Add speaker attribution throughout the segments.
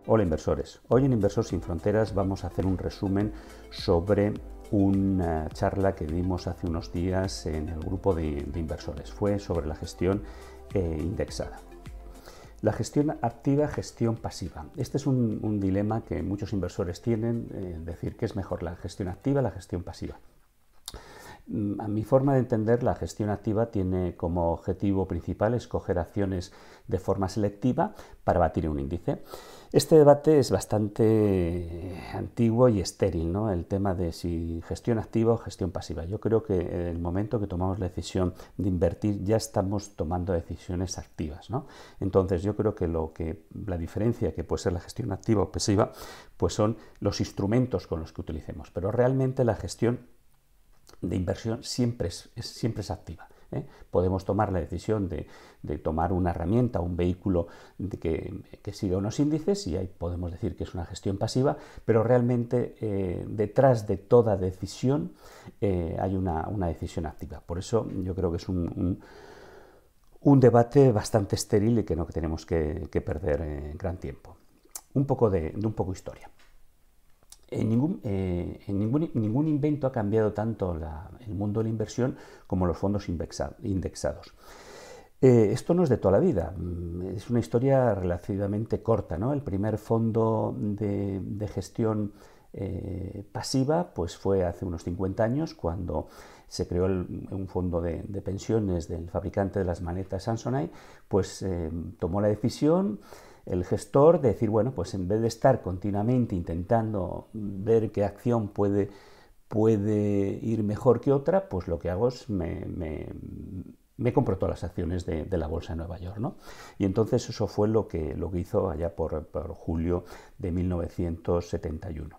Speaker 1: Hola inversores, hoy en Inversor Sin Fronteras vamos a hacer un resumen sobre una charla que dimos hace unos días en el grupo de inversores. Fue sobre la gestión indexada. La gestión activa, gestión pasiva. Este es un dilema que muchos inversores tienen, decir qué es mejor, la gestión activa o la gestión pasiva. A mi forma de entender, la gestión activa tiene como objetivo principal escoger acciones de forma selectiva para batir un índice. Este debate es bastante antiguo y estéril, ¿no? El tema de si gestión activa o gestión pasiva. Yo creo que en el momento que tomamos la decisión de invertir ya estamos tomando decisiones activas, ¿no? Entonces yo creo que la diferencia que puede ser la gestión activa o pasiva pues son los instrumentos con los que utilicemos, pero realmente la gestión de inversión siempre es activa. Podemos tomar la decisión de tomar una herramienta, un vehículo que siga unos índices y ahí podemos decir que es una gestión pasiva, pero realmente detrás de toda decisión hay una decisión activa. Por eso yo creo que es un debate bastante estéril y que no tenemos que perder gran tiempo. Un poco de historia. Ningún invento ha cambiado tanto el mundo de la inversión como los fondos indexados. Esto no es de toda la vida, es una historia relativamente corta, ¿no? El primer fondo de gestión pasiva pues fue hace unos 50 años cuando se creó un fondo de pensiones del fabricante de las maletas Samsonite, pues tomó la decisión el gestor de decir, bueno, pues en vez de estar continuamente intentando ver qué acción puede ir mejor que otra, pues lo que hago es me compro todas las acciones de la bolsa de Nueva York, ¿no? Y entonces eso fue lo que hizo allá por julio de 1971.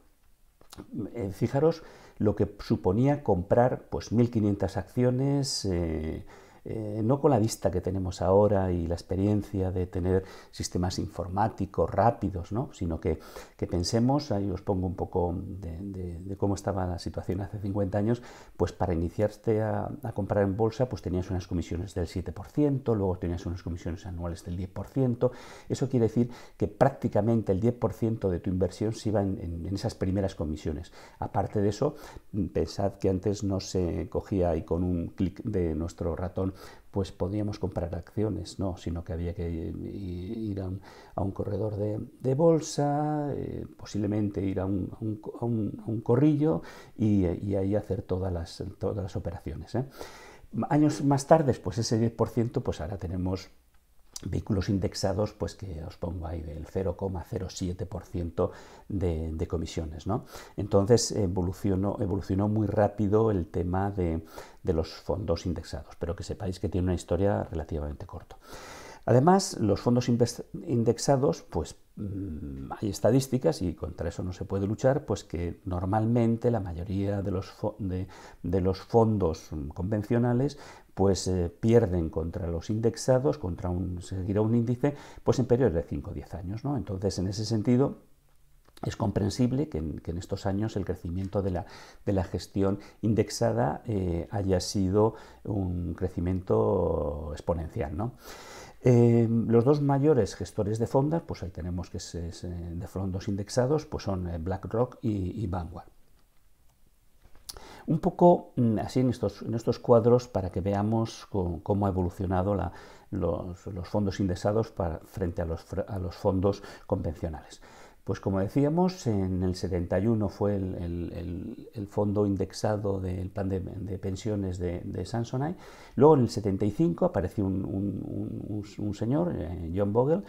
Speaker 1: Fijaros lo que suponía comprar pues 1.500 acciones, no con la vista que tenemos ahora y la experiencia de tener sistemas informáticos rápidos, ¿no? Sino que pensemos, ahí os pongo un poco de cómo estaba la situación hace 50 años, pues para iniciarte a comprar en bolsa pues tenías unas comisiones del 7%, luego tenías unas comisiones anuales del 10%, eso quiere decir que prácticamente el 10% de tu inversión se iba en esas primeras comisiones. Aparte de eso, pensad que antes no se cogía y con un clic de nuestro ratón pues podíamos comprar acciones, no, sino que había que ir a un corredor de bolsa, posiblemente ir a un corrillo y ahí hacer todas las operaciones. Años más tarde, pues ese 10%, pues ahora tenemos vehículos indexados, pues que os pongo ahí del 0,07% de comisiones, ¿no? Entonces evolucionó muy rápido el tema de los fondos indexados, pero que sepáis que tiene una historia relativamente corta. Además, los fondos indexados, pues hay estadísticas y contra eso no se puede luchar, pues que normalmente la mayoría de los fondos convencionales pues pierden contra los indexados, seguirá un índice, pues en periodos de 5 o 10 años, ¿no? Entonces, en ese sentido, es comprensible que en estos años el crecimiento de la gestión indexada haya sido un crecimiento exponencial, ¿no? Los dos mayores gestores de fondos, pues ahí tenemos que es de fondos indexados, pues son BlackRock y Vanguard. Un poco así en estos cuadros para que veamos cómo ha evolucionado los fondos indexados frente a los fondos convencionales. Pues como decíamos, en el 71 fue el fondo indexado del plan de pensiones de Samsonite. Luego en el 75 apareció un señor, John Bogle,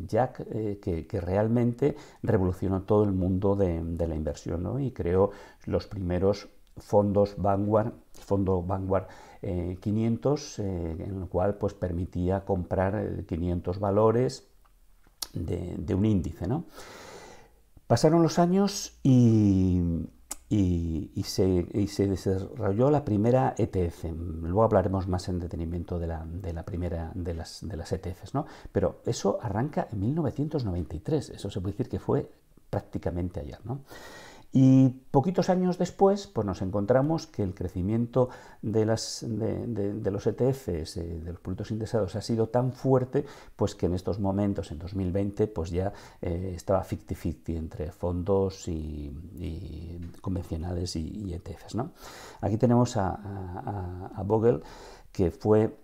Speaker 1: Jack, que realmente revolucionó todo el mundo de la inversión, ¿no? Y creó los primeros fondos Vanguard, fondo Vanguard 500, en el cual pues permitía comprar 500 valores de un índice, ¿no? Pasaron los años y se desarrolló la primera ETF. Luego hablaremos más en detenimiento de la primera de las ETFs, ¿no? Pero eso arranca en 1993, eso se puede decir que fue prácticamente ayer, ¿no? Y poquitos años después, pues nos encontramos que el crecimiento de los ETFs, de los productos indexados, ha sido tan fuerte, pues que en estos momentos, en 2020, pues ya estaba 50-50 entre fondos y convencionales y ETFs, ¿no? Aquí tenemos a Bogle, que fue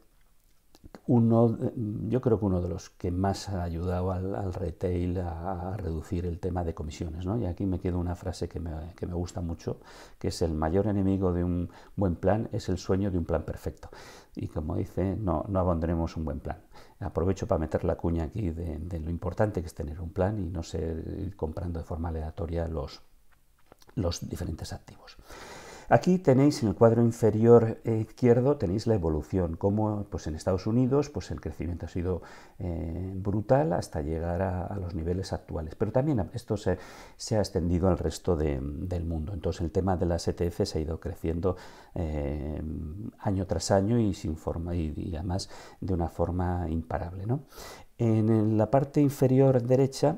Speaker 1: yo creo que uno de los que más ha ayudado al retail a reducir el tema de comisiones, ¿no? Y aquí me queda una frase que me gusta mucho, que es: el mayor enemigo de un buen plan es el sueño de un plan perfecto. Y como dice, no abandonemos un buen plan. Aprovecho para meter la cuña aquí de lo importante que es tener un plan y no ir comprando de forma aleatoria los diferentes activos. Aquí tenéis en el cuadro inferior izquierdo tenéis la evolución, como pues en Estados Unidos pues el crecimiento ha sido brutal hasta llegar a los niveles actuales, pero también esto se ha extendido al resto del mundo. Entonces el tema de las ETFs ha ido creciendo año tras año y además de una forma imparable, ¿no? En la parte inferior derecha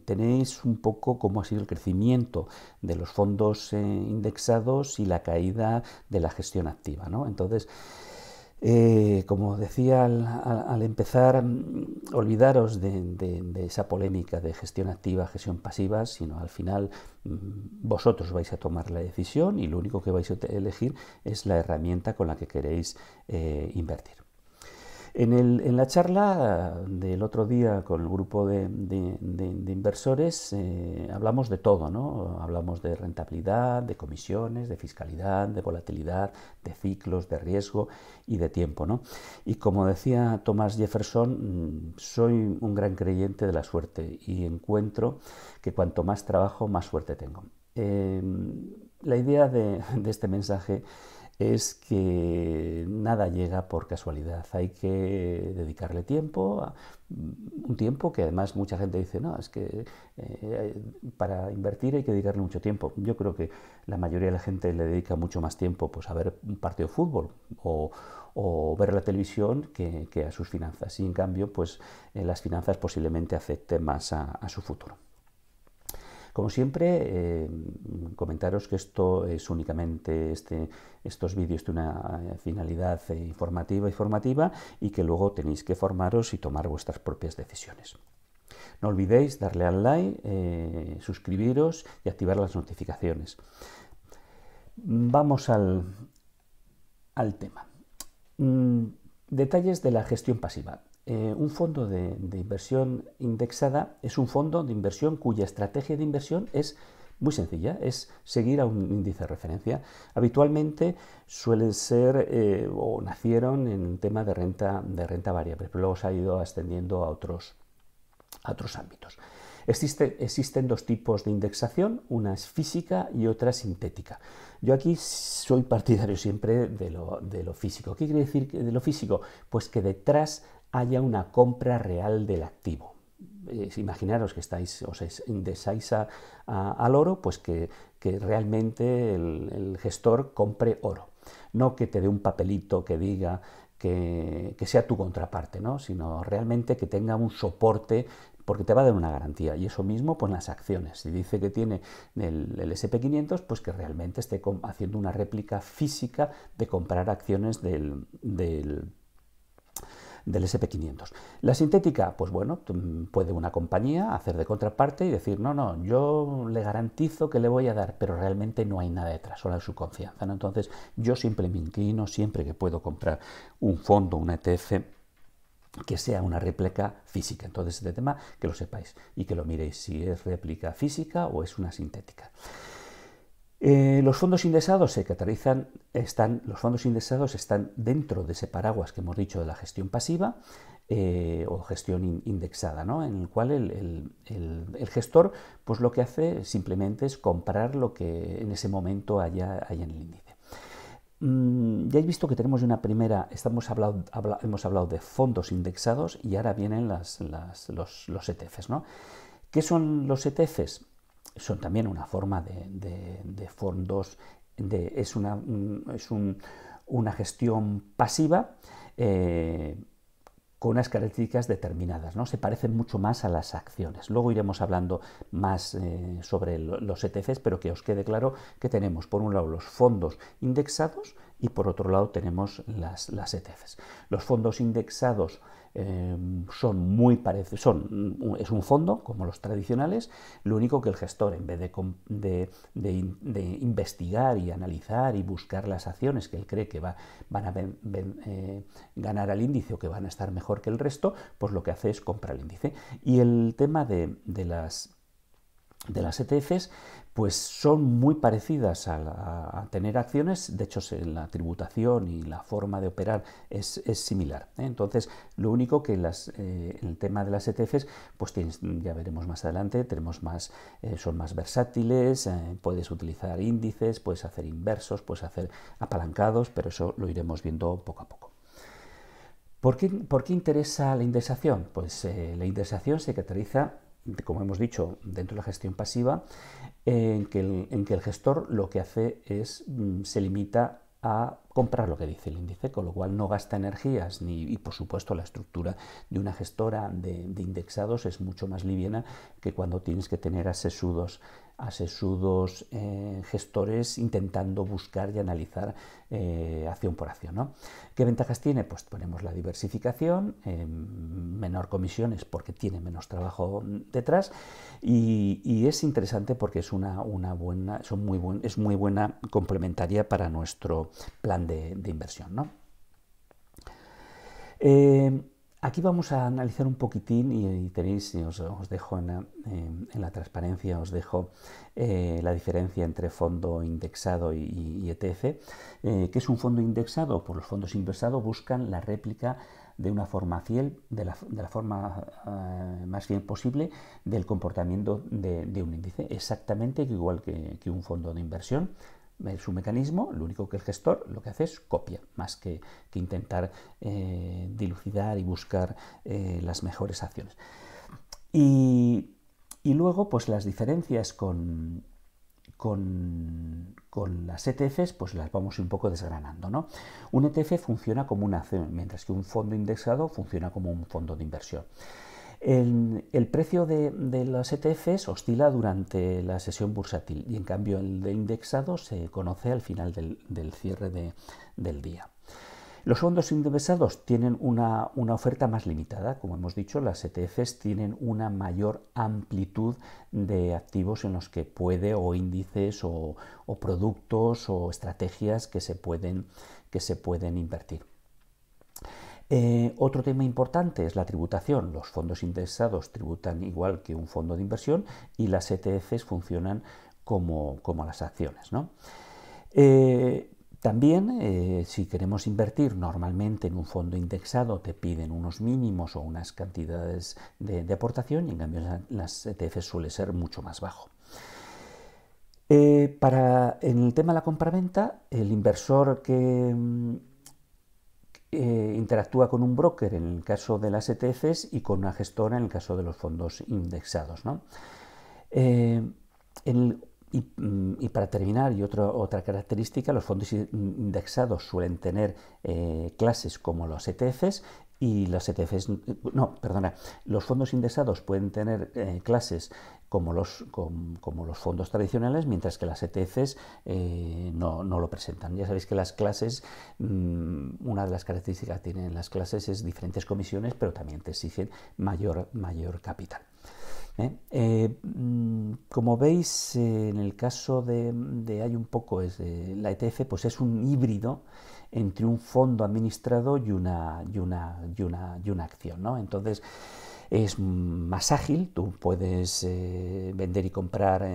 Speaker 1: tenéis un poco cómo ha sido el crecimiento de los fondos indexados y la caída de la gestión activa, ¿no? Entonces, como decía al empezar, olvidaros de esa polémica de gestión activa, gestión pasiva, sino al final vosotros vais a tomar la decisión y lo único que vais a elegir es la herramienta con la que queréis invertir. En la charla del otro día con el grupo de inversores hablamos de todo, ¿no? Hablamos de rentabilidad, de comisiones, de fiscalidad, de volatilidad, de ciclos, de riesgo y de tiempo, ¿no? Y como decía Thomas Jefferson, soy un gran creyente de la suerte y encuentro que cuanto más trabajo, más suerte tengo. La idea de este mensaje es que nada llega por casualidad, hay que dedicarle tiempo, un tiempo que además mucha gente dice, no, es que para invertir hay que dedicarle mucho tiempo. Yo creo que la mayoría de la gente le dedica mucho más tiempo pues, a ver un partido de fútbol o ver la televisión que a sus finanzas, y en cambio pues, las finanzas posiblemente afecten más a su futuro. Como siempre, comentaros que esto es únicamente estos vídeos de una finalidad informativa y que luego tenéis que formaros y tomar vuestras propias decisiones. No olvidéis darle al like, suscribiros y activar las notificaciones. Vamos al tema. Detalles de la gestión pasiva. Un fondo de inversión indexada es un fondo de inversión cuya estrategia de inversión es muy sencilla, es seguir a un índice de referencia. Habitualmente suelen ser o nacieron en un tema de renta variable, pero luego se ha ido extendiendo a otros ámbitos. Existen dos tipos de indexación, una es física y otra sintética. Yo aquí soy partidario siempre de lo físico. ¿Qué quiere decir de lo físico? Pues que detrás haya una compra real del activo. Imaginaros que os indexáis al oro, pues que realmente el gestor compre oro. No que te dé un papelito que diga que sea tu contraparte, ¿no? Sino realmente que tenga un soporte, porque te va a dar una garantía. Y eso mismo, pues las acciones. Si dice que tiene el SP500, pues que realmente esté haciendo una réplica física de comprar acciones del SP500. La sintética, pues bueno, puede una compañía hacer de contraparte y decir, no, yo le garantizo que le voy a dar, pero realmente no hay nada detrás, solo su confianza, ¿no? Entonces, yo siempre me inclino, siempre que puedo comprar un fondo, una ETF, que sea una réplica física. Entonces, este tema, que lo sepáis y que lo miréis si es réplica física o es una sintética. Los fondos indexados los fondos indexados están dentro de ese paraguas que hemos dicho de la gestión pasiva o gestión indexada, ¿no? En el cual el gestor pues lo que hace simplemente es comprar lo que en ese momento haya en el índice. Ya habéis visto que tenemos una primera, hemos hablado de fondos indexados y ahora vienen los ETFs, ¿no? ¿Qué son los ETFs? Son también una forma de fondos, es una gestión pasiva con unas características determinadas, ¿no? Se parecen mucho más a las acciones. Luego iremos hablando más sobre los ETFs, pero que os quede claro que tenemos por un lado los fondos indexados y por otro lado tenemos las ETFs. Los fondos indexados son muy parecidos, es un fondo como los tradicionales, lo único que el gestor, en vez de investigar y analizar y buscar las acciones que él cree que van a ganar al índice o que van a estar mejor que el resto, pues lo que hace es comprar el índice. Y el tema de las ETFs pues son muy parecidas a tener acciones, de hecho la tributación y la forma de operar es similar, ¿eh? Entonces lo único que el tema de las ETFs pues ya veremos más adelante, son más versátiles, puedes utilizar índices, puedes hacer inversos, puedes hacer apalancados, pero eso lo iremos viendo poco a poco. ¿Por qué interesa la indexación? Pues la indexación se caracteriza, como hemos dicho, dentro de la gestión pasiva, en que el gestor lo que hace es se limita a comprar lo que dice el índice, con lo cual no gasta energías y por supuesto la estructura de una gestora de indexados es mucho más liviana que cuando tienes que tener asesudos gestores intentando buscar y analizar acción por acción, ¿no? ¿Qué ventajas tiene? Pues ponemos la diversificación, menor comisiones porque tiene menos trabajo detrás y es interesante porque es muy buena complementaria para nuestro plan de inversión, ¿no? Aquí vamos a analizar un poquitín y tenéis, os dejo en la transparencia, os dejo la diferencia entre fondo indexado y ETF. ¿Qué es un fondo indexado? Pues los fondos indexados buscan la réplica de una forma fiel, de la forma más fiel posible del comportamiento de un índice, exactamente igual que un fondo de inversión. Su mecanismo, lo único que el gestor lo que hace es copia, más que intentar dilucidar y buscar las mejores acciones. Y luego, pues las diferencias con las ETFs, pues las vamos un poco desgranando, ¿no? Un ETF funciona como una acción, mientras que un fondo indexado funciona como un fondo de inversión. El precio de los ETFs oscila durante la sesión bursátil y en cambio el de indexado se conoce al final del cierre del día. Los fondos indexados tienen una oferta más limitada, como hemos dicho, las ETFs tienen una mayor amplitud de activos en los que o índices o productos o estrategias que se pueden invertir. Otro tema importante es la tributación. Los fondos indexados tributan igual que un fondo de inversión y las ETFs funcionan como las acciones, ¿no? También, si queremos invertir normalmente en un fondo indexado, te piden unos mínimos o unas cantidades de aportación y en cambio las ETFs suele ser mucho más bajo. En el tema de la compraventa, el inversor que interactúa con un broker en el caso de las ETFs y con una gestora en el caso de los fondos indexados, ¿no? Y para terminar, otra característica, los fondos indexados suelen tener clases como los ETFs y los fondos indexados pueden tener clases como los fondos tradicionales, mientras que las ETFs no lo presentan. Ya sabéis que las clases, una de las características que tienen las clases es diferentes comisiones, pero también te exigen mayor capital. Como veis, en el caso hay un poco, la ETF pues es un híbrido entre un fondo administrado y una acción, ¿no? Entonces es más ágil, tú puedes vender y comprar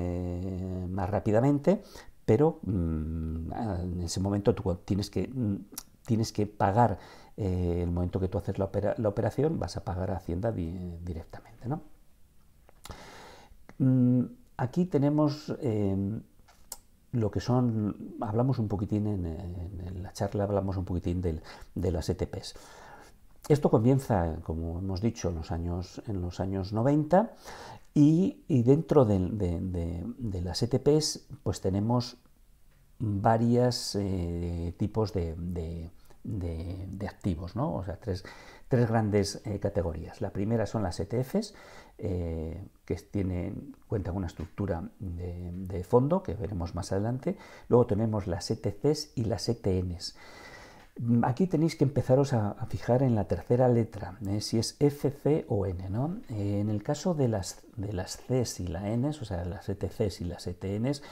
Speaker 1: más rápidamente, pero en ese momento tú tienes que pagar, el momento que tú haces la operación, vas a pagar a Hacienda directamente, ¿no? Aquí tenemos lo que hablamos un poquitín en la charla, hablamos un poquitín de las ETPs. Esto comienza, como hemos dicho, en los años 90 y dentro de las ETPs pues tenemos varios tipos de de activos, ¿no? O sea, tres grandes categorías. La primera son las ETFs, que cuentan con una estructura de fondo, que veremos más adelante. Luego tenemos las ETCs y las ETNs. Aquí tenéis que empezaros a fijar en la tercera letra, si es F, C o N, ¿no? En el caso de las Cs y las Ns, o sea, las ETCs y las ETNs,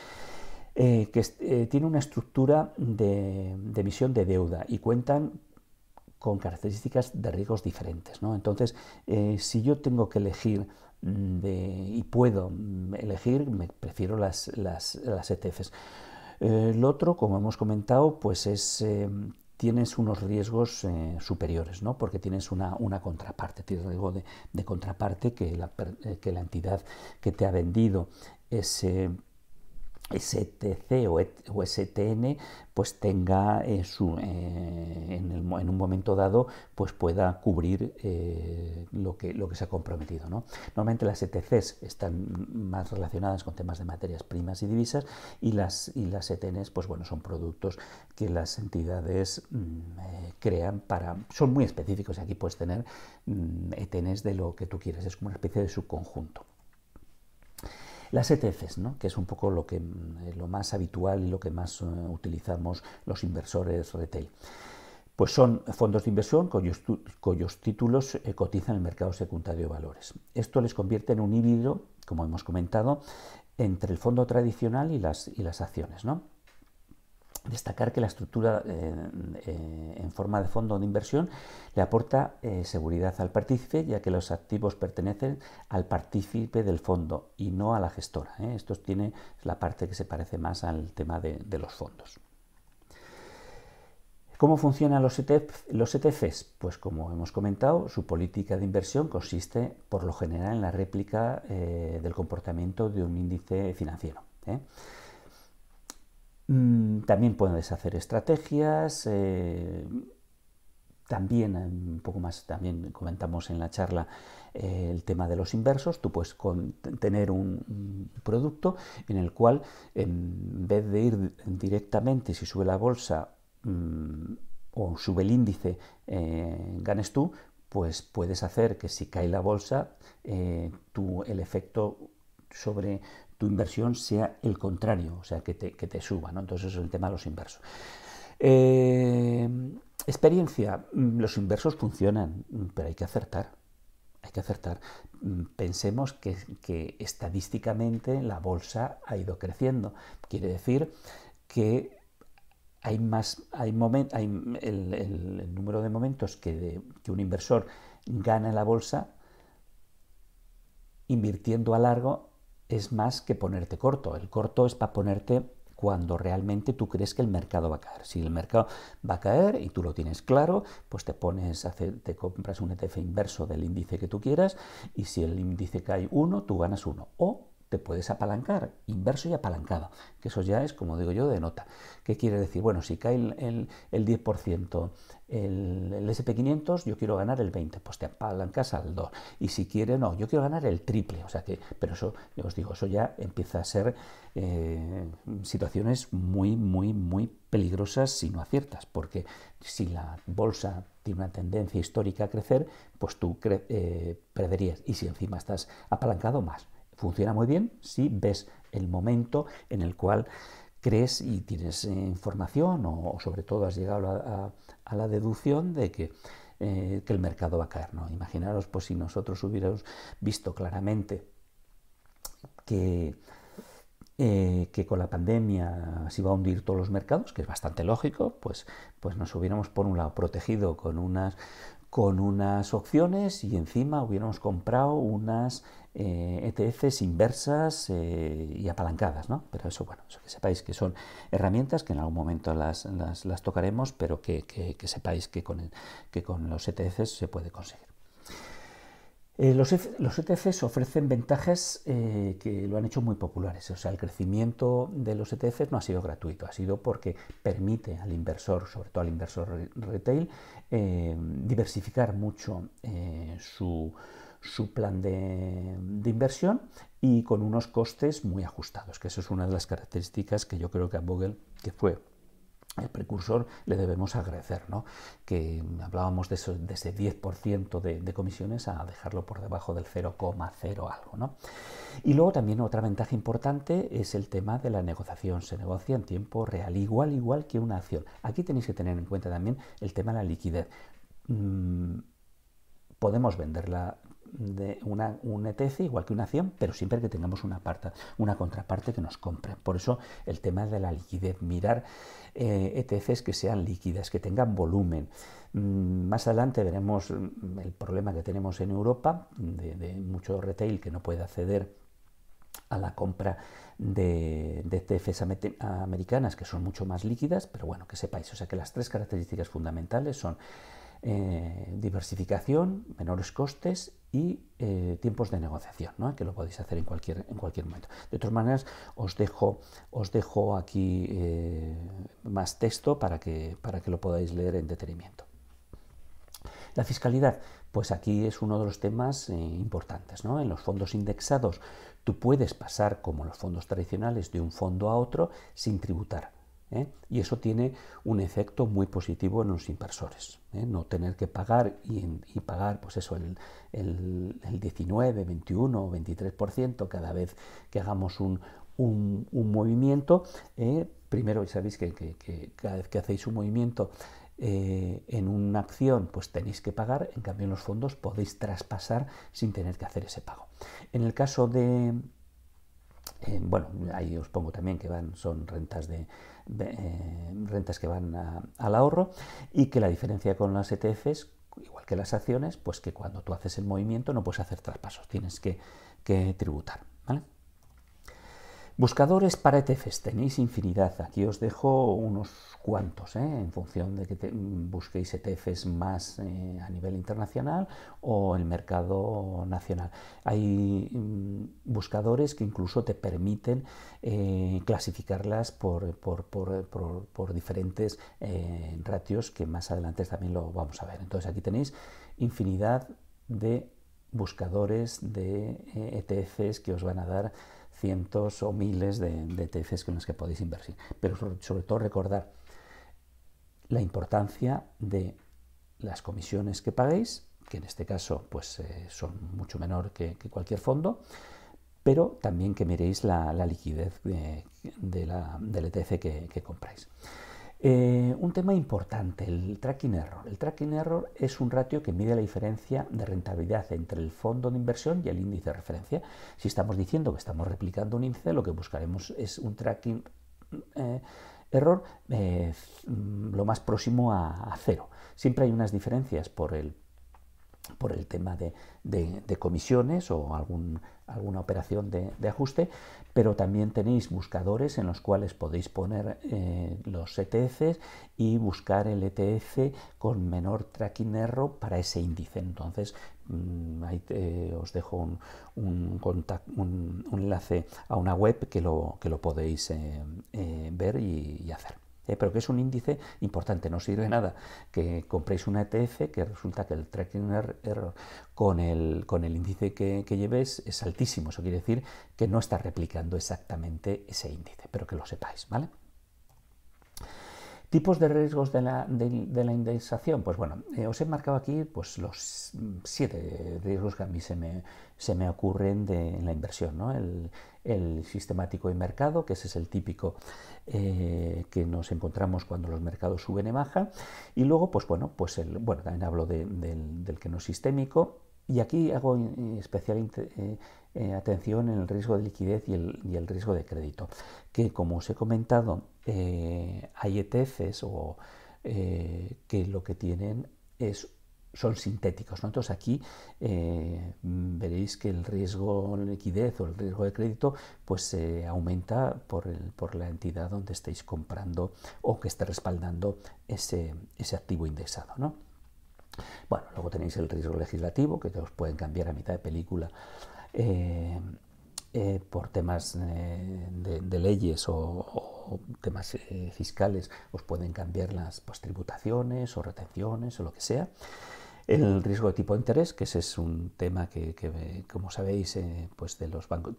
Speaker 1: tiene una estructura de emisión de deuda y cuentan con características de riesgos diferentes, ¿no? Entonces, si yo tengo que elegir y puedo elegir, prefiero las ETFs. Lo otro, como hemos comentado, pues tienes unos riesgos superiores, ¿no? Porque tienes una contraparte, tienes riesgo de contraparte que la entidad que te ha vendido STC o STN pues tenga en un momento dado pues pueda cubrir lo que se ha comprometido, ¿no? Normalmente las ETCs están más relacionadas con temas de materias primas y divisas, y las ETNs pues bueno, son productos que las entidades crean son muy específicos, y aquí puedes tener ETNs de lo que tú quieres, es como una especie de subconjunto. Las ETFs, ¿no? Que es un poco lo más habitual y lo que más utilizamos los inversores retail. Pues son fondos de inversión cuyos títulos cotizan en el mercado secundario de valores. Esto les convierte en un híbrido, como hemos comentado, entre el fondo tradicional y las acciones, ¿no? Destacar que la estructura en forma de fondo de inversión le aporta seguridad al partícipe, ya que los activos pertenecen al partícipe del fondo y no a la gestora. Esto tiene la parte que se parece más al tema de los fondos. ¿Cómo funcionan los ETFs? Pues como hemos comentado, su política de inversión consiste por lo general en la réplica del comportamiento de un índice financiero. También puedes hacer estrategias, también un poco más, también comentamos en la charla el tema de los inversos. Tú puedes tener un producto en el cual, en vez de ir directamente, si sube la bolsa o sube el índice, ganes tú, pues puedes hacer que si cae la bolsa, el efecto sobre tu inversión sea el contrario, o sea, que te suba, ¿no? Entonces eso es el tema de los inversos. Experiencia, los inversos funcionan, pero hay que acertar. Pensemos que estadísticamente la bolsa ha ido creciendo. Quiere decir que el número de momentos que un inversor gana en la bolsa invirtiendo a largo es más que ponerte corto. El corto es para ponerte cuando realmente tú crees que el mercado va a caer. Si el mercado va a caer y tú lo tienes claro, pues te compras un ETF inverso del índice que tú quieras, y si el índice cae 1, tú ganas 1. O te puedes apalancar, inverso y apalancado, que eso ya es, como digo yo, de nota. ¿Qué quiere decir? Bueno, si cae el 10%, el SP500, yo quiero ganar el 20%, pues te apalancas al 2%. Y si quiere, no, yo quiero ganar el triple. O sea que, pero eso, yo os digo, eso ya empieza a ser situaciones muy, muy, muy peligrosas si no aciertas, porque si la bolsa tiene una tendencia histórica a crecer, pues tú perderías. Y si encima estás apalancado, más. Funciona muy bien si ves el momento en el cual crees y tienes información, o sobre todo has llegado a la deducción de que el mercado va a caer, ¿no? Imaginaros, pues si nosotros hubiéramos visto claramente que con la pandemia se iba a hundir todos los mercados, que es bastante lógico, pues nos hubiéramos por un lado protegido con unas opciones, y encima hubiéramos comprado unas ETFs inversas y apalancadas, ¿no? Pero eso, bueno, eso que sepáis que son herramientas que en algún momento las tocaremos, pero que sepáis que con los ETFs se puede conseguir. Los ETFs ofrecen ventajas que lo han hecho muy populares. O sea, el crecimiento de los ETFs no ha sido gratuito, ha sido porque permite al inversor, sobre todo al inversor retail, diversificar mucho su plan de inversión, y con unos costes muy ajustados, que eso es una de las características que yo creo que a Google, que fue el precursor le debemos agradecer, ¿no? Que hablábamos de, de ese 10% de comisiones a dejarlo por debajo del 0,0 algo, ¿no? Y luego también otra ventaja importante es el tema de la negociación. Se negocia en tiempo real, igual que una acción. Aquí tenéis que tener en cuenta también el tema de la liquidez. Podemos venderla de un ETF igual que una acción, pero siempre que tengamos una contraparte que nos compre. Por eso el tema de la liquidez, mirar ETFs que sean líquidas, que tengan volumen. Más adelante veremos el problema que tenemos en Europa de mucho retail que no puede acceder a la compra de ETFs americanas, que son mucho más líquidas, pero bueno, que sepáis, o sea que las tres características fundamentales son diversificación, menores costes y tiempos de negociación, ¿no? Que lo podéis hacer en cualquier momento. De todas maneras, os dejo aquí más texto para que lo podáis leer en detenimiento. La fiscalidad, pues aquí es uno de los temas importantes, ¿no? En los fondos indexados tú puedes pasar, como los fondos tradicionales, de un fondo a otro sin tributar. Y eso tiene un efecto muy positivo en los inversores, no tener que pagar y pagar pues eso, el 19, 21 o 23% cada vez que hagamos un movimiento. Primero, sabéis que cada vez que hacéis un movimiento en una acción pues tenéis que pagar, en cambio en los fondos podéis traspasar sin tener que hacer ese pago. En el caso de bueno, ahí os pongo también que son rentas rentas que van al ahorro, y que la diferencia con las ETFs, igual que las acciones, pues que cuando tú haces el movimiento no puedes hacer traspasos, tienes que tributar, ¿vale? Buscadores para ETFs, tenéis infinidad, aquí os dejo unos cuantos, en función de que busquéis ETFs más a nivel internacional o el mercado nacional. Hay buscadores que incluso te permiten clasificarlas por diferentes ratios, que más adelante también lo vamos a ver. Entonces aquí tenéis infinidad de buscadores de ETFs que os van a dar cientos o miles de ETFs con los que podéis invertir. Pero sobre todo recordar la importancia de las comisiones que paguéis, que en este caso pues son mucho menor que cualquier fondo, pero también que miréis la liquidez del ETF que compráis. Un tema importante, el tracking error. El tracking error es un ratio que mide la diferencia de rentabilidad entre el fondo de inversión y el índice de referencia. Si estamos diciendo que estamos replicando un índice, lo que buscaremos es un tracking error lo más próximo a cero. Siempre hay unas diferencias por el tema de comisiones o alguna operación de ajuste, pero también tenéis buscadores en los cuales podéis poner los ETFs y buscar el ETF con menor tracking error para ese índice. Entonces ahí os dejo un enlace a una web que lo podéis ver y hacer. Pero que es un índice importante, no sirve nada que compréis una ETF que resulta que el tracking error con el índice que llevéis es altísimo. Eso quiere decir que no está replicando exactamente ese índice, pero que lo sepáis, ¿vale? Tipos de riesgos de la indexación, pues bueno, os he marcado aquí pues los 7 riesgos que a mí se me ocurren en la inversión, ¿no? El sistemático de mercado, que ese es el típico que nos encontramos cuando los mercados suben y bajan, y luego pues bueno, también hablo del que no es sistémico, y aquí hago especial atención en el riesgo de liquidez y el riesgo de crédito, que como os he comentado, hay ETFs que lo que tienen son sintéticos, ¿no? Entonces aquí veréis que el riesgo de liquidez o el riesgo de crédito pues aumenta por la entidad donde estéis comprando o que esté respaldando ese activo indexado, ¿no? Bueno, luego tenéis el riesgo legislativo, que os pueden cambiar a mitad de película por temas de leyes o temas fiscales, os pueden cambiar las tributaciones o retenciones o lo que sea. El riesgo de tipo de interés, que ese es un tema que como sabéis, pues de los bancos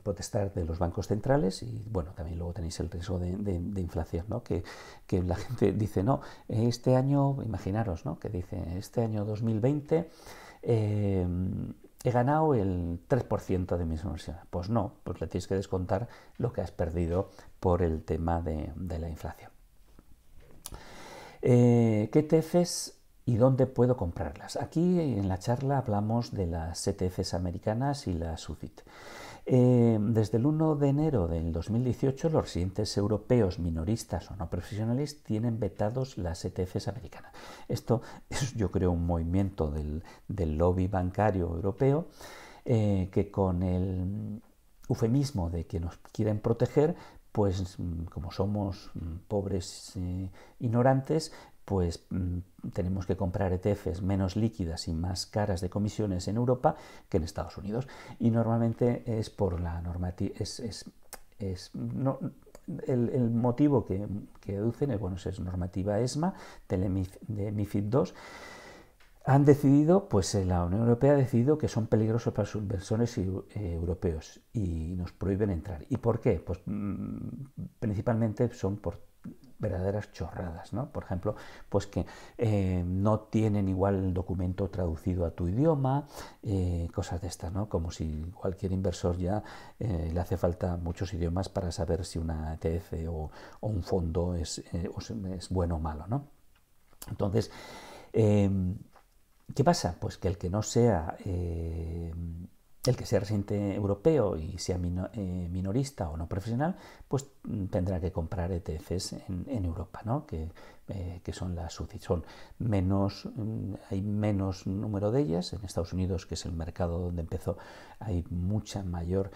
Speaker 1: potestad de los bancos centrales y, bueno, también luego tenéis el riesgo de inflación, ¿no? Que la gente dice, no, este año, imaginaros, ¿no? Que dice, este año 2020 he ganado el 3% de mis inversiones. Pues no, pues le tienes que descontar lo que has perdido por el tema de la inflación. ¿Qué ETFs y dónde puedo comprarlas? Aquí en la charla hablamos de las ETFs americanas y las UCIT. Desde el 1 de enero del 2018 los residentes europeos minoristas o no profesionales tienen vetados las ETFs americanas. Esto es, yo creo, un movimiento del lobby bancario europeo que con el eufemismo de que nos quieren proteger, pues como somos pobres ignorantes, pues tenemos que comprar ETFs menos líquidas y más caras de comisiones en Europa que en Estados Unidos. Y normalmente es por la normativa, el motivo que deducen es, bueno, es normativa ESMA de MiFID II. Han decidido, pues la Unión Europea ha decidido que son peligrosos para los inversores europeos y nos prohíben entrar. ¿Y por qué? Pues principalmente son por verdaderas chorradas, ¿no? Por ejemplo, pues que no tienen igual el documento traducido a tu idioma, cosas de estas, ¿no? Como si cualquier inversor ya le hace falta muchos idiomas para saber si una ETF o un fondo es bueno o malo, ¿no? Entonces, ¿qué pasa? Pues que el que no sea el que sea residente europeo y sea minorista o no profesional, pues tendrá que comprar ETFs en Europa, ¿no? Que son las UCITS. Son menos, hay menos número de ellas. En Estados Unidos, que es el mercado donde empezó, hay mucha mayor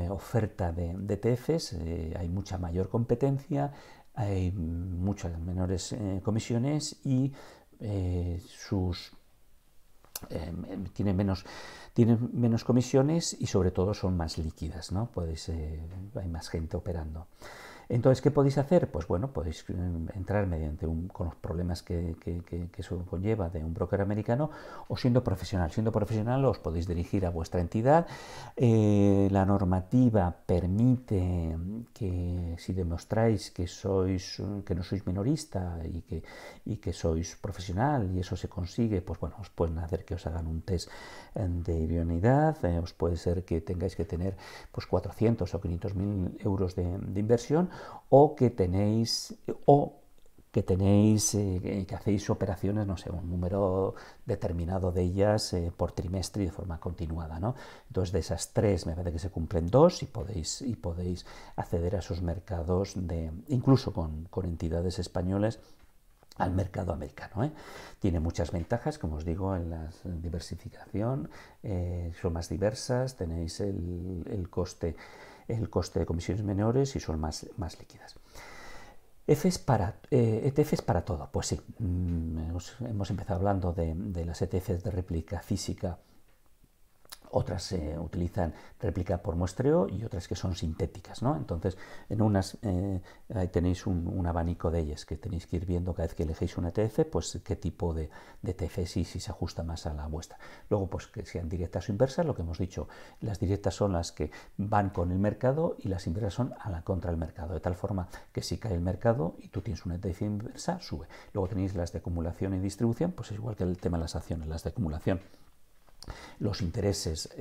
Speaker 1: oferta de ETFs, hay mucha mayor competencia, hay muchas menores comisiones y tienen menos comisiones y sobre todo son más líquidas, ¿no? Hay más gente operando. Entonces, ¿qué podéis hacer? Pues bueno, podéis entrar mediante con los problemas que eso conlleva de un broker americano o siendo profesional. Siendo profesional os podéis dirigir a vuestra entidad. La normativa permite que si demostráis que no sois minorista y que sois profesional y eso se consigue, pues bueno, os pueden hacer que os hagan un test de idoneidad. Os puede ser que tengáis que tener pues 400 o 500.000 euros de inversión o que hacéis operaciones, no sé, un número determinado de ellas por trimestre y de forma continuada, ¿no? Entonces, de esas tres me parece que se cumplen dos y podéis acceder a esos mercados incluso con entidades españolas al mercado americano, ¿eh? Tiene muchas ventajas, como os digo, en la diversificación, son más diversas, tenéis el coste de comisiones menores y son más líquidas. ETFs para todo, pues sí, hemos empezado hablando de las ETFs de réplica física. Otras utilizan réplica por muestreo y otras que son sintéticas, ¿no? Entonces, en unas ahí tenéis un abanico de ellas que tenéis que ir viendo cada vez que elegéis una ETF, pues qué tipo de ETF si se ajusta más a la vuestra. Luego, pues que sean directas o inversas, lo que hemos dicho, las directas son las que van con el mercado y las inversas son contra el mercado, de tal forma que si cae el mercado y tú tienes una ETF inversa, sube. Luego tenéis las de acumulación y distribución, pues es igual que el tema de las acciones, las de acumulación. Los intereses,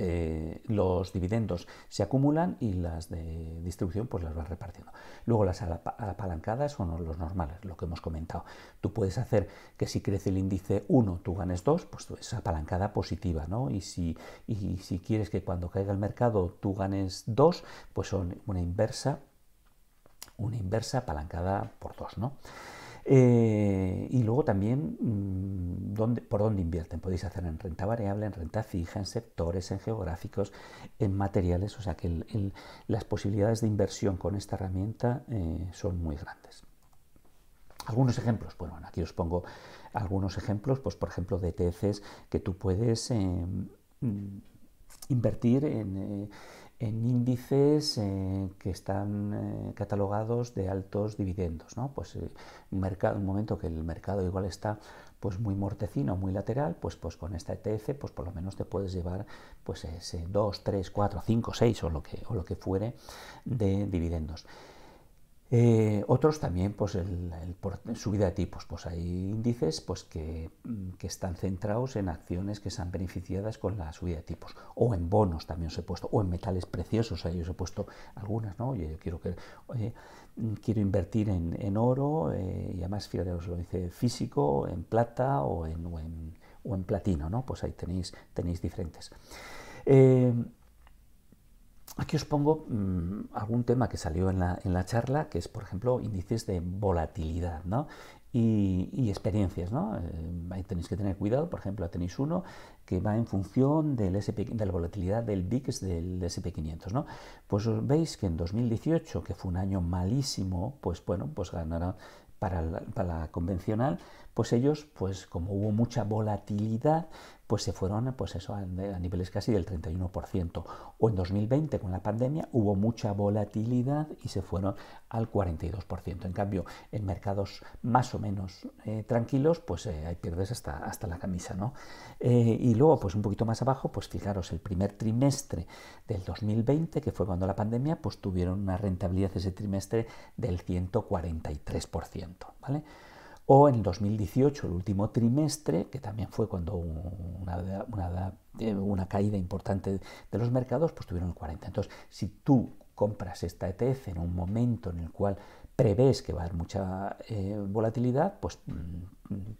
Speaker 1: los dividendos se acumulan y las de distribución pues las vas repartiendo. Luego las apalancadas son los normales, lo que hemos comentado. Tú puedes hacer que si crece el índice 1 tú ganes 2, pues es apalancada positiva, ¿no? Y si quieres que cuando caiga el mercado tú ganes 2, pues son una inversa apalancada por 2, ¿no? Y luego también por dónde invierten. Podéis hacer en renta variable, en renta fija, en sectores, en geográficos, en materiales. O sea que las posibilidades de inversión con esta herramienta son muy grandes. Algunos ejemplos, bueno, aquí os pongo algunos ejemplos, pues por ejemplo de ETFs que tú puedes invertir en índices que están catalogados de altos dividendos, ¿no? Pues un momento que el mercado igual está pues muy mortecino, muy lateral, pues con esta ETF, pues por lo menos te puedes llevar pues ese 2, 3, 4, 5, 6 o lo que fuere de dividendos. Otros también, pues por subida de tipos, pues hay índices pues que están centrados en acciones que sean beneficiadas con la subida de tipos, o en bonos también os he puesto, o en metales preciosos, ahí os he puesto algunas, ¿no? Oye, yo quiero invertir en oro, y además, fíjate, os lo dice físico, en plata o en platino, ¿no? Pues ahí tenéis diferentes. Aquí os pongo algún tema que salió en la charla, que es, por ejemplo, índices de volatilidad, ¿no? Y experiencias, ¿no? Ahí tenéis que tener cuidado. Por ejemplo, tenéis uno que va en función de la volatilidad del VIX del SP500, ¿no? Pues veis que en 2018, que fue un año malísimo, pues bueno, pues ganaron para la convencional, pues ellos, pues como hubo mucha volatilidad, pues se fueron, pues eso, a niveles casi del 31%. O en 2020, con la pandemia, hubo mucha volatilidad y se fueron al 42%. En cambio, en mercados más o menos tranquilos, pues ahí pierdes hasta la camisa, ¿no? Y luego, pues un poquito más abajo, pues fijaros, el primer trimestre del 2020, que fue cuando la pandemia, pues tuvieron una rentabilidad ese trimestre del 143%, ¿vale? O en 2018, el último trimestre, que también fue cuando hubo una caída importante de los mercados, pues tuvieron el 40%. Entonces, si tú compras esta ETF en un momento en el cual prevés que va a haber mucha volatilidad, pues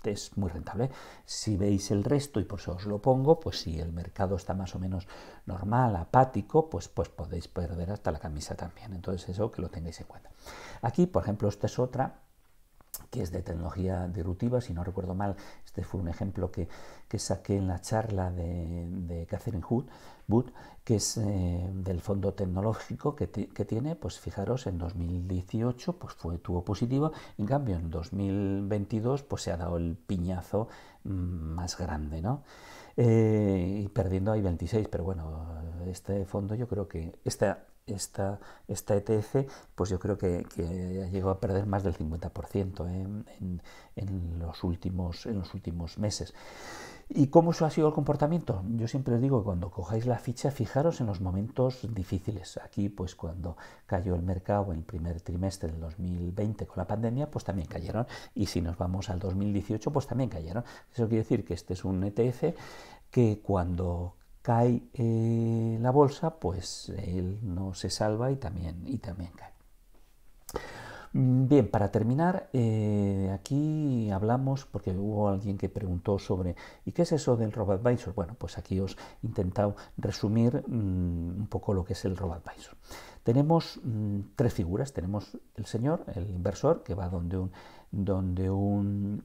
Speaker 1: es muy rentable. Si veis el resto, y por eso os lo pongo, pues si el mercado está más o menos normal, apático, pues podéis perder hasta la camisa también. Entonces, eso que lo tengáis en cuenta. Aquí, por ejemplo, esta es otra que es de tecnología disruptiva, si no recuerdo mal, este fue un ejemplo que saqué en la charla de Catherine Wood, que es del fondo tecnológico que tiene, pues fijaros, en 2018 pues tuvo positivo, en cambio en 2022 pues se ha dado el piñazo más grande, ¿no? Y perdiendo ahí 26, pero bueno, este fondo yo creo que esta ETF, pues yo creo que llegó a perder más del 50% en los últimos meses. ¿Y cómo ha sido el comportamiento? Yo siempre os digo que cuando cojáis la ficha, fijaros en los momentos difíciles. Aquí, pues cuando cayó el mercado en el primer trimestre del 2020 con la pandemia, pues también cayeron. Y si nos vamos al 2018, pues también cayeron. Eso quiere decir que este es un ETF que cuando cae la bolsa, pues él no se salva y también cae. Bien, para terminar, aquí hablamos, porque hubo alguien que preguntó sobre ¿y qué es eso del robo-advisor? Bueno, pues aquí os he intentado resumir un poco lo que es el robo-advisor. Tenemos tres figuras. Tenemos el señor, el inversor, que va donde un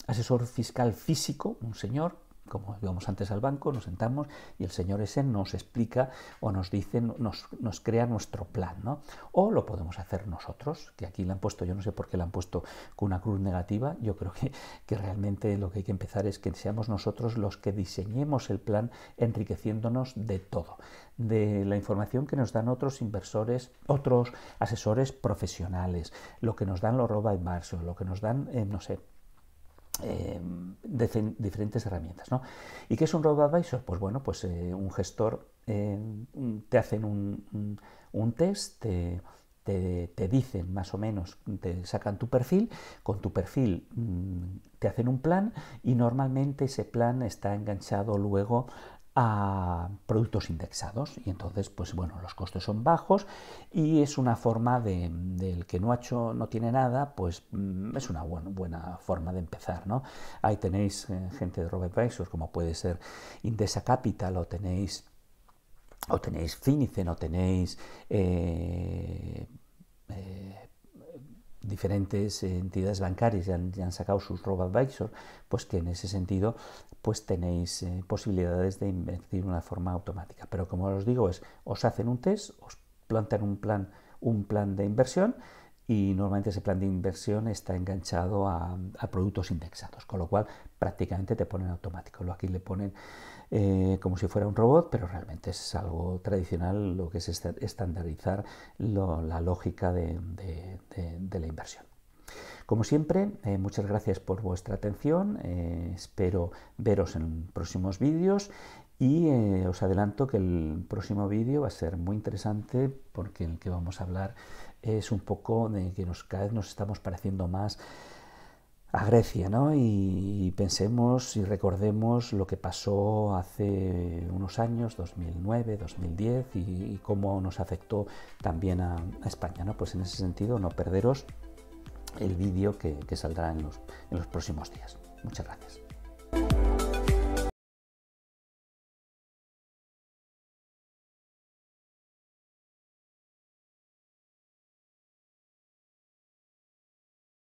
Speaker 1: asesor fiscal físico, un señor, como íbamos antes al banco, nos sentamos y el señor ese nos explica o nos dice, nos crea nuestro plan, ¿no? O lo podemos hacer nosotros, que aquí le han puesto, yo no sé por qué le han puesto con una cruz negativa. Yo creo que realmente lo que hay que empezar es que seamos nosotros los que diseñemos el plan, enriqueciéndonos de todo, de la información que nos dan otros inversores, otros asesores profesionales, lo que nos dan los robo-advisors, lo que nos dan, no sé, diferentes herramientas, ¿no? ¿Y qué es un robo-advisor? Pues bueno, pues un gestor, te hacen un test, te dicen más o menos, te sacan tu perfil, con tu perfil te hacen un plan y normalmente ese plan está enganchado luego a productos indexados, y entonces pues bueno, los costes son bajos y es una forma del que no tiene nada, pues es una buena forma de empezar, ¿no? Ahí tenéis gente de robo-advisors como puede ser Indesa Capital, o tenéis Finicen, o tenéis diferentes entidades bancarias ya han sacado sus robo-advisors, pues que en ese sentido pues tenéis posibilidades de invertir de una forma automática. Pero como os digo, os hacen un test, os plantean un plan de inversión, y normalmente ese plan de inversión está enganchado a productos indexados, con lo cual prácticamente te ponen automático. Aquí le ponen como si fuera un robot, pero realmente es algo tradicional, lo que es estandarizar la lógica de la inversión. Como siempre, muchas gracias por vuestra atención, espero veros en próximos vídeos y os adelanto que el próximo vídeo va a ser muy interesante porque el que vamos a hablar es un poco de que cada vez nos estamos pareciendo más a Grecia, ¿no? Y pensemos y recordemos lo que pasó hace unos años, 2009, 2010, y cómo nos afectó también a España, ¿no? Pues en ese sentido, no perderos el vídeo que saldrá en los próximos días. Muchas gracias.